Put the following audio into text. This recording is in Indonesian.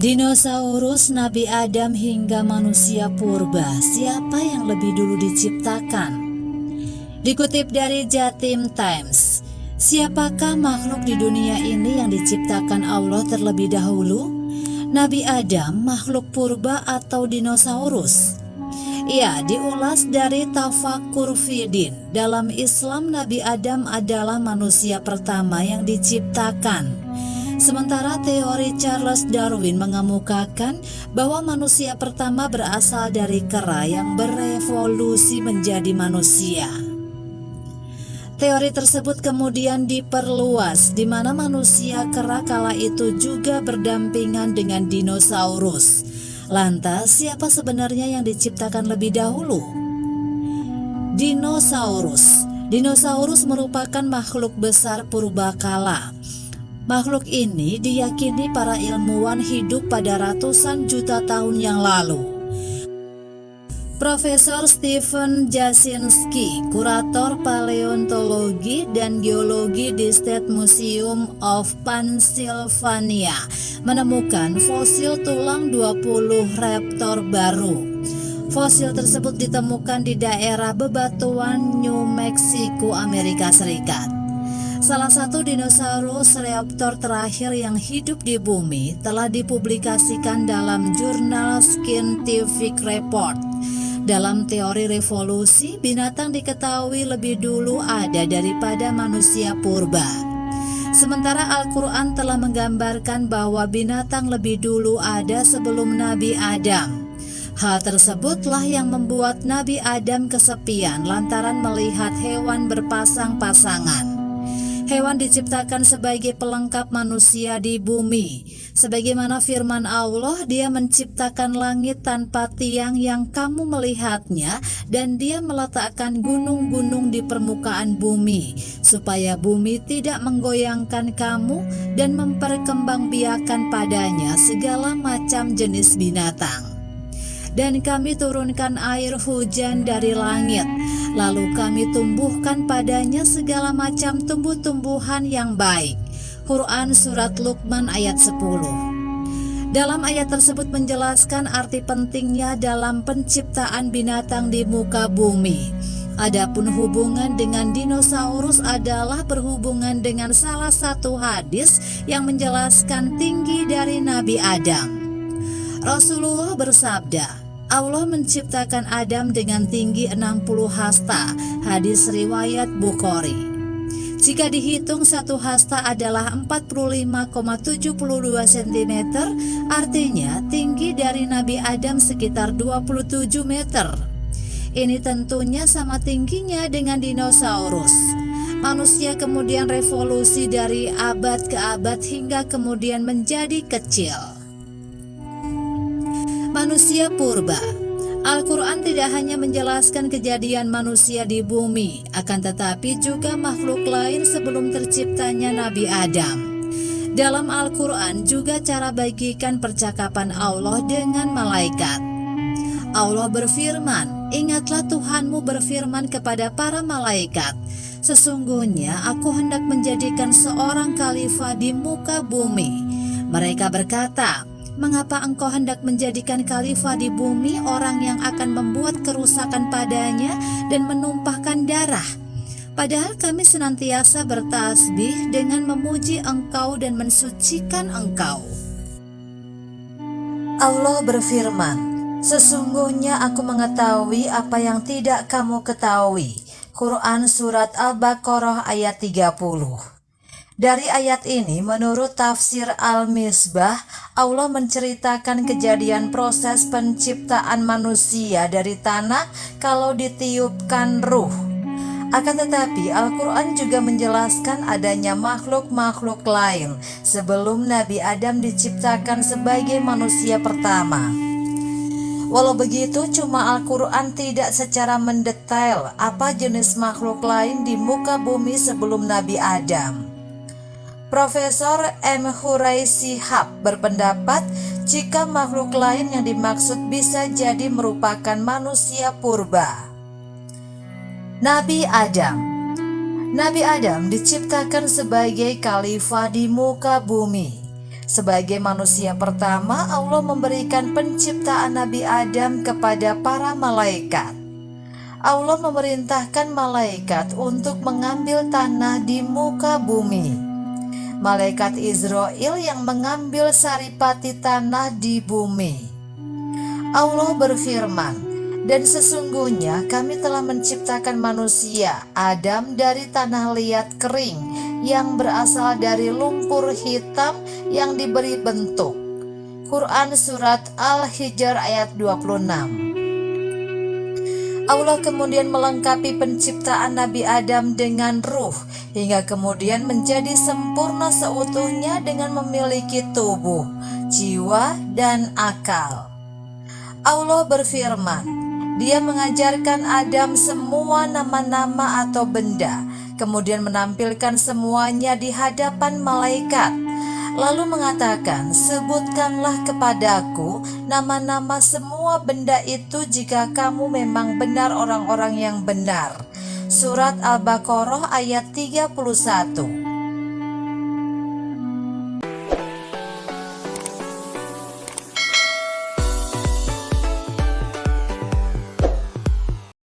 Dinosaurus, Nabi Adam hingga manusia purba, siapa yang lebih dulu diciptakan? Dikutip dari Jatim Times, siapakah makhluk di dunia ini yang diciptakan Allah terlebih dahulu? Nabi Adam, makhluk purba atau dinosaurus? Ya, diulas dari Tafakur Fidin. Dalam Islam, Nabi Adam adalah manusia pertama yang diciptakan. Sementara teori Charles Darwin mengemukakan bahwa manusia pertama berasal dari kera yang berevolusi menjadi manusia. Teori tersebut kemudian diperluas, di mana manusia kera kala itu juga berdampingan dengan dinosaurus. Lantas, siapa sebenarnya yang diciptakan lebih dahulu? Dinosaurus. Dinosaurus merupakan makhluk besar purbakala. Makhluk ini diyakini para ilmuwan hidup pada ratusan juta tahun yang lalu. Profesor Stephen Jasinski, kurator paleontologi dan geologi di State Museum of Pennsylvania, menemukan fosil tulang 20 raptor baru. Fosil tersebut ditemukan di daerah bebatuan New Mexico, Amerika Serikat. Salah satu dinosaurus raptor terakhir yang hidup di bumi telah dipublikasikan dalam jurnal Scientific Report. Dalam teori revolusi, binatang diketahui lebih dulu ada daripada manusia purba. Sementara Al-Quran telah menggambarkan bahwa binatang lebih dulu ada sebelum Nabi Adam. Hal tersebutlah yang membuat Nabi Adam kesepian lantaran melihat hewan berpasang-pasangan. Hewan diciptakan sebagai pelengkap manusia di bumi. Sebagaimana firman Allah, Dia menciptakan langit tanpa tiang yang kamu melihatnya, dan Dia meletakkan gunung-gunung di permukaan bumi, supaya bumi tidak menggoyangkan kamu dan memperkembangbiakan padanya segala macam jenis binatang. Dan kami turunkan air hujan dari langit, lalu kami tumbuhkan padanya segala macam tumbuh-tumbuhan yang baik. Quran Surat Luqman ayat 10. Dalam ayat tersebut menjelaskan arti pentingnya dalam penciptaan binatang di muka bumi. Adapun hubungan dengan dinosaurus adalah berhubungan dengan salah satu hadis yang menjelaskan tinggi dari Nabi Adam. Rasulullah bersabda, Allah menciptakan Adam dengan tinggi 60 hasta, hadis riwayat Bukhari. Jika dihitung satu hasta adalah 45,72 cm, artinya tinggi dari Nabi Adam sekitar 27 meter. Ini tentunya sama tingginya dengan dinosaurus. Manusia kemudian revolusi dari abad ke abad hingga kemudian menjadi kecil. Manusia purba. Al-Quran tidak hanya menjelaskan kejadian manusia di bumi, akan tetapi juga makhluk lain sebelum terciptanya Nabi Adam. Dalam Al-Quran juga cara bagikan percakapan Allah dengan malaikat. Allah berfirman, ingatlah Tuhanmu berfirman kepada para malaikat, sesungguhnya aku hendak menjadikan seorang khalifah di muka bumi. Mereka berkata, mengapa engkau hendak menjadikan khalifah di bumi orang yang akan membuat kerusakan padanya dan menumpahkan darah? Padahal kami senantiasa bertasbih dengan memuji engkau dan mensucikan engkau. Allah berfirman, sesungguhnya aku mengetahui apa yang tidak kamu ketahui. Quran Surat Al-Baqarah ayat 30. Dari ayat ini, menurut tafsir Al-Misbah, Allah menceritakan kejadian proses penciptaan manusia dari tanah kalau ditiupkan ruh. Akan tetapi, Al-Quran juga menjelaskan adanya makhluk-makhluk lain sebelum Nabi Adam diciptakan sebagai manusia pertama. Walau begitu, cuma Al-Quran tidak secara mendetail apa jenis makhluk lain di muka bumi sebelum Nabi Adam. Profesor M. Huray Shihab berpendapat jika makhluk lain yang dimaksud bisa jadi merupakan manusia purba. Nabi Adam. Nabi Adam diciptakan sebagai khalifah di muka bumi. Sebagai manusia pertama, Allah memberikan penciptaan Nabi Adam kepada para malaikat. Allah memerintahkan malaikat untuk mengambil tanah di muka bumi. Malaikat Israel yang mengambil saripati tanah di bumi. Allah berfirman, "Dan sesungguhnya kami telah menciptakan manusia, Adam, dari tanah liat kering yang berasal dari lumpur hitam yang diberi bentuk." Quran Surat Al-Hijr ayat 26. Allah kemudian melengkapi penciptaan Nabi Adam dengan ruh, hingga kemudian menjadi sempurna seutuhnya dengan memiliki tubuh, jiwa, dan akal. Allah berfirman, Dia mengajarkan Adam semua nama-nama atau benda, kemudian menampilkan semuanya di hadapan malaikat. Lalu mengatakan, "Sebutkanlah kepadaku nama-nama semua benda itu jika kamu memang benar orang-orang yang benar." Surat Al-Baqarah ayat 31.